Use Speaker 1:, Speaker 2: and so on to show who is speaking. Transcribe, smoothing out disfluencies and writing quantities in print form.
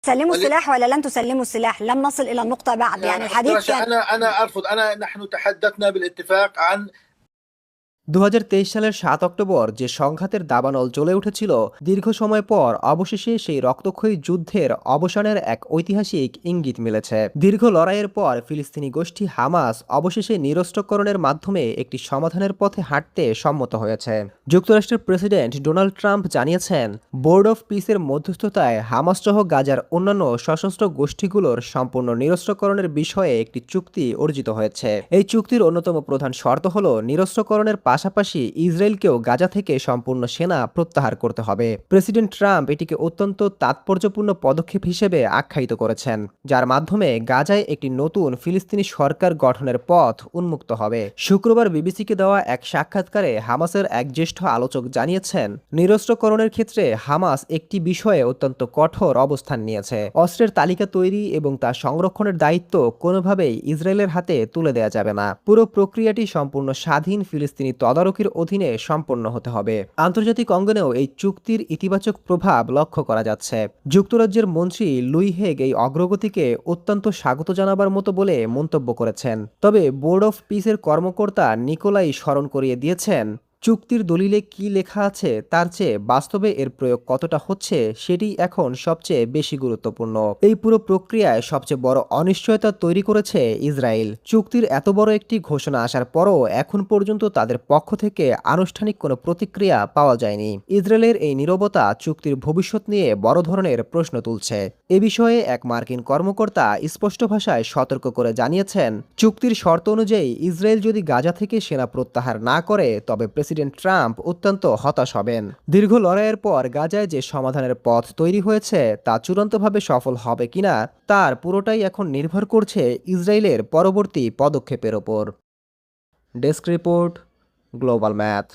Speaker 1: تسلموا السلاح ولا لن تسلموا السلاح؟ لم نصل إلى النقطة بعد،
Speaker 2: لا
Speaker 1: يعني
Speaker 2: لا دكتور
Speaker 1: الحديث
Speaker 2: أشرف،
Speaker 1: كان.
Speaker 2: أنا أرفض. نحن تحدثنا بالاتفاق عن
Speaker 3: 2023 সালের 7 অক্টোবর যে সংঘাতের দাবানল জ্বলে উঠেছিল, দীর্ঘ সময় পর অবশেষে সেই রক্তক্ষয়ী যুদ্ধের অবসানের এক ঐতিহাসিক ইঙ্গিত মিলেছে। দীর্ঘ লড়াইয়ের পর ফিলিস্তিনি গোষ্ঠী হামাস অবশেষে নিরস্ত্রকরণের মাধ্যমে একটি সমাধানের পথে হাঁটতে সম্মত হয়েছে। যুক্তরাষ্ট্রের প্রেসিডেন্ট ডোনাল্ড ট্রাম্প জানিয়েছেন, বোর্ড অফ পিসের মধ্যস্থতায় হামাসসহ গাজার অন্যান্য সশস্ত্র গোষ্ঠীগুলোর সম্পূর্ণ নিরস্ত্রকরণের বিষয়ে একটি চুক্তি অর্জিত হয়েছে। এই চুক্তির অন্যতম প্রধান শর্ত হল নিরস্ত্রকরণের পাশাপাশি ইসরায়েলকেও গাজা থেকে সম্পূর্ণ সেনা প্রত্যাহার করতে হবে। প্রেসিডেন্ট ট্রাম্প এটিকে অত্যন্ত তাৎপর্যপূর্ণ পদক্ষেপ হিসেবে আখ্যায়িত করেছেন, যার মাধ্যমে গাজায় একটি নতুন ফিলিস্তিনি সরকার গঠনের পথ উন্মুক্ত হবে। শুক্রবার বিবিসিকে দেওয়া এক সাক্ষাৎকারে হামাসের এক জ্যেষ্ঠ আলোচক জানিয়েছেন, নিরস্ত্রকরণের ক্ষেত্রে হামাস একটি বিষয়ে অত্যন্ত কঠোর অবস্থান নিয়েছে। অস্ত্রের তালিকা তৈরি এবং তা সংরক্ষণের দায়িত্ব কোনোভাবেই ইসরায়েলের হাতে তুলে দেওয়া যাবে না। পুরো প্রক্রিয়াটি সম্পূর্ণ স্বাধীন ফিলিস্তিনি তদারকির অধীনে সম্পন্ন হতে হবে। আন্তর্জাতিক অঙ্গনেও এই চুক্তির ইতিবাচক প্রভাব লক্ষ্য করা যাচ্ছে। যুক্তরাজ্যের মন্ত্রী লুই হেগ এই অগ্রগতিকে অত্যন্ত স্বাগত জানাবার মতো বলে মন্তব্য করেছেন। তবে বোর্ড অফ পিসের কর্মকর্তা নিকোলাই স্মরণ করিয়ে দিয়েছেন, চুক্তির দলিলে কি লেখা আছে তার চেয়ে বাস্তবে এর প্রয়োগ কতটা হচ্ছে সেটি এখন সবচেয়ে বেশি গুরুত্বপূর্ণ। এই পুরো প্রক্রিয়ায় সবচেয়ে বড় অনিশ্চয়তা তৈরি করেছে ইসরায়েল। চুক্তির এত বড় একটি ঘোষণা আসার পরও এখন পর্যন্ত তাদের পক্ষ থেকে আনুষ্ঠানিক কোনো প্রতিক্রিয়া পাওয়া যায়নি। ইসরায়েলের এই নীরবতা চুক্তির ভবিষ্যৎ নিয়ে বড় ধরনের প্রশ্ন তুলছে। এ বিষয়ে এক মার্কিন কর্মকর্তা স্পষ্ট ভাষায় সতর্ক করে জানিয়েছেন, চুক্তির শর্ত অনুযায়ী ইসরায়েল যদি গাজা থেকে সেনা প্রত্যাহার না করে তবে প্রেসিডেন্ট ট্রাম্প অত্যন্ত হতাশ হবেন। দীর্ঘ লড়াইয়ের পর গাজায় যে সমাধানের পথ তৈরি হয়েছে তা চূড়ান্তভাবে সফল হবে কিনা তার পুরোটাই এখন নির্ভর করছে ইসরায়েলের পরবর্তী পদক্ষেপের ওপর। Desk report, global math.